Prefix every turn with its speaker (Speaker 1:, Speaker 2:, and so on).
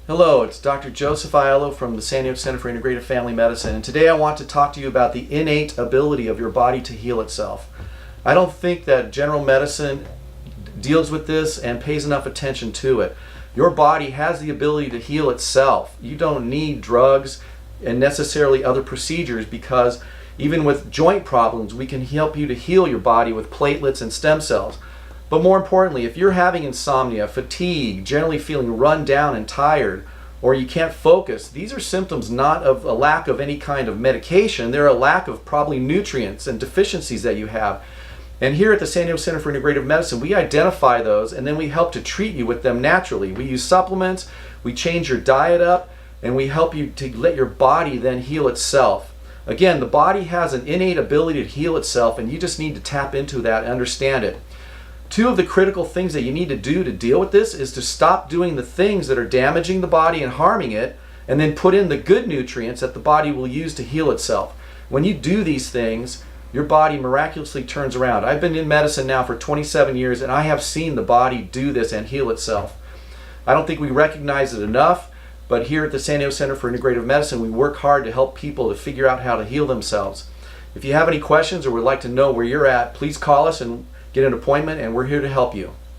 Speaker 1: Hello, it's Dr. Joseph Aiello from the San Diego Center for Integrative Family Medicine, and today I want to talk to you about the innate ability of your body to heal itself. I don't think that general medicine deals with this and pays enough attention to it. Your body has the ability to heal itself. You don't need drugs and necessarily other procedures, because even with joint problems, we can help you to heal your body with platelets and stem cells. But more importantly, if you're having insomnia, fatigue, generally feeling run down and tired, or you can't focus, these are symptoms not of a lack of any kind of medication. They're a lack of probably nutrients and deficiencies that you have. And here at the San Diego Center for Integrative Medicine, we identify those and then we help to treat you with them naturally. We use supplements, we change your diet up, and we help you to let your body then heal itself. Again, the body has an innate ability to heal itself, and you just need to tap into that and understand it. Two of the critical things that you need to do to deal with this is to stop doing the things that are damaging the body and harming it, and then put in the good nutrients that the body will use to heal itself. When you do these things, your body miraculously turns around. I've been in medicine now for 27 years, and I have seen the body do this and heal itself. I don't think we recognize it enough, but here at the San Diego Center for Integrative Medicine, we work hard to help people to figure out how to heal themselves. If you have any questions or would like to know where you're at, please call us and get an appointment, and we're here to help you.